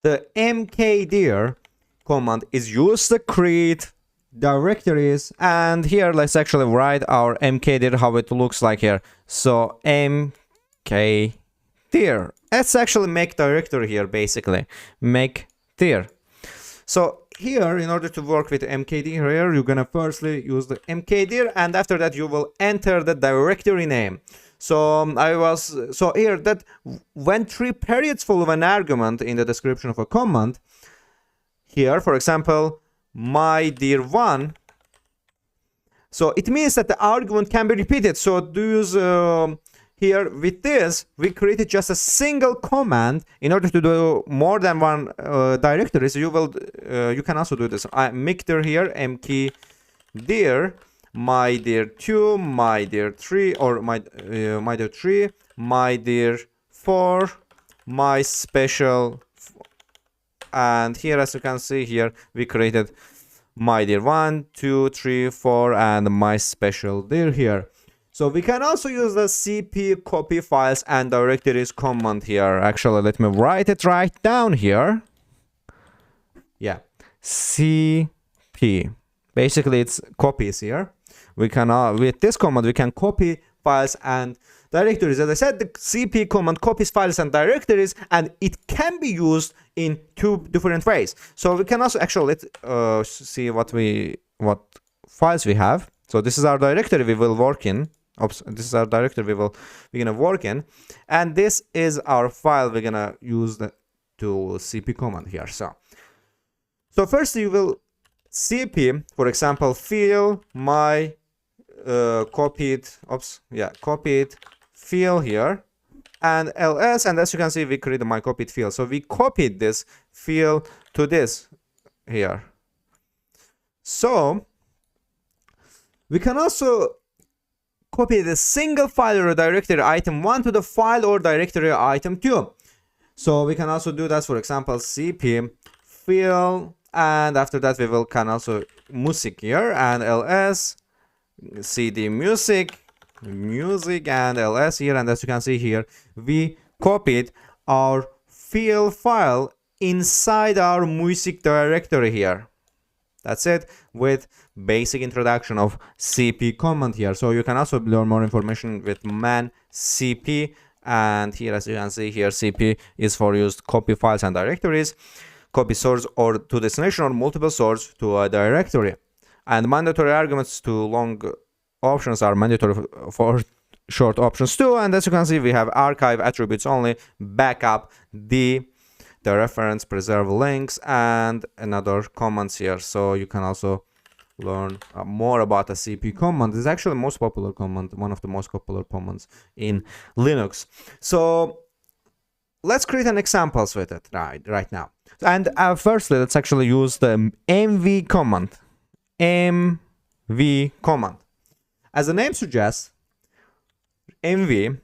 the mkdir command is used to create directories, and here let's actually write our mkdir, how it looks like here. So mkdir, let's actually make directory here, basically make dir. So here, in order to work with mkdir here, you're gonna firstly use the mkdir, and after that you will enter the directory name. So here that when 3 periods follow an argument in the description of a command, here for example my dir 1, so it means that the argument can be repeated. So use here with this we created just a single command in order to do more than one directory. So you can also do this. Mkdir here, mkdir my dir 2, my dir 3, or my dir 3, my dir 4, my special, and here as you can see here we created my dir 1, 2, 3, 4 and my special dir here. So we can also use the cp copy files and directories command here. Actually, let me write it right down here. Yeah, cp, basically it's copies here. We can with this command we can copy files and directories. As I said, the cp command copies files and directories, and it can be used in 2 different ways. So we can also actually let's see what files we have. So this is our directory we will work in. Oops, this is our directory we're gonna work in, and this is our file we're gonna use the cp command here. So first you will cp, for example, file my copied file here, and ls, and as you can see we created my copied file. So we copied this file to this here. So we can also copy the single file or directory item 1 to the file or directory item 2. So we can also do that, for example, cp file, and after that we can also music here, and ls cd music and ls here, and as you can see here we copied our file inside our music directory here. That's it with basic introduction of cp command here. So you can also learn more information with man cp, and here as you can see here cp is for used copy files and directories, copy source or to destination or multiple source to a directory, and mandatory arguments to long options are mandatory for short options too. And as you can see we have archive, attributes only, backup, the reference, preserve links, and another commands here. So you can also learn more about a cp command. It's actually the most popular command, one of the most popular commands in Linux. So let's create an examples with it right now. And firstly let's actually use the mv command. mv command, as the name suggests, mv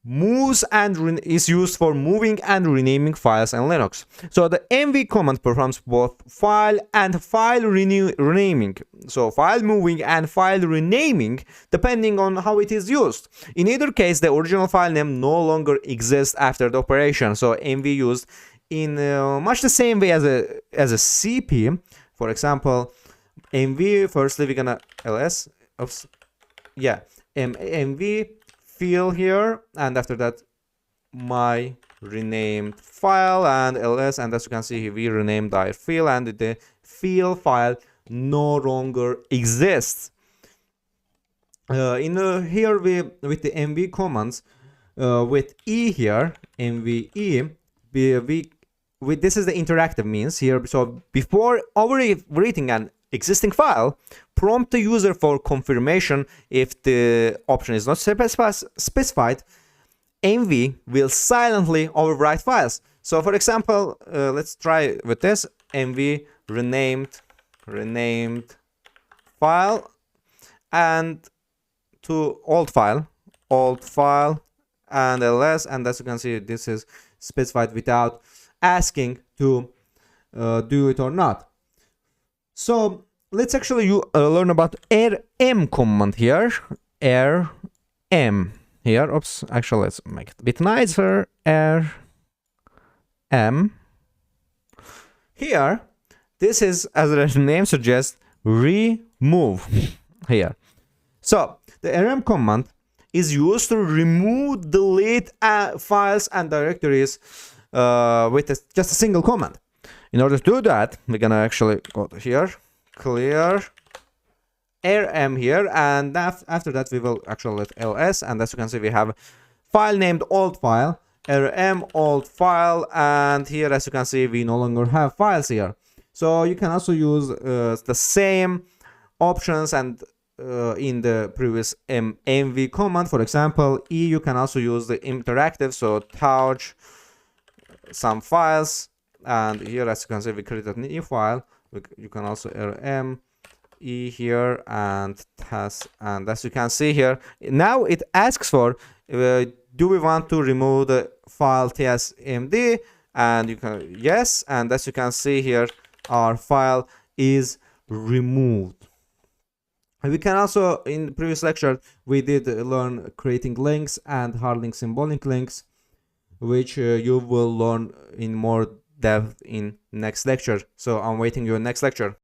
moves and is used for moving and renaming files in Linux. So the mv command performs both file and file renaming. So file moving and file renaming depending on how it is used. In either case, the original file name no longer exists after the operation. So mv used in much the same way as a cp. For example, mv, firstly we're gonna ls, mv file here, and after that my renamed file, and ls, and as you can see here we renamed our file, and the file no longer exists. Here with the mv commands, with e here, mve, this is the interactive means here. So before overwriting an existing file, prompt the user for confirmation. If the option is not specified, mv will silently overwrite files. So for example, let's try with this mv renamed file, and to old file, and ls, and as you can see this is specified without asking to do it or not. So let's actually learn about rm command here. rm here. Oops, actually let's make it a bit nicer. rm Here, this is, as the name suggests, remove here. So the rm command is used to remove, delete files and directories with just a single command. In order to do that, we're gonna actually go to here, clear rm here, and after that we will actually let ls, and as you can see we have file named old file, rm old file, and here as you can see we no longer have files here. So you can also use the same options and in the previous mv command. For example, you can also use the interactive, so touch some files, and here as you can see we created a new file. You can also rm here and test, and as you can see here now it asks for do we want to remove the file tsmd, and you can yes, and as you can see here our file is removed. We can also, in the previous lecture we did learn creating links and hard link symbolic links, which you will learn in more depth in next lecture. So I'm waiting your next lecture.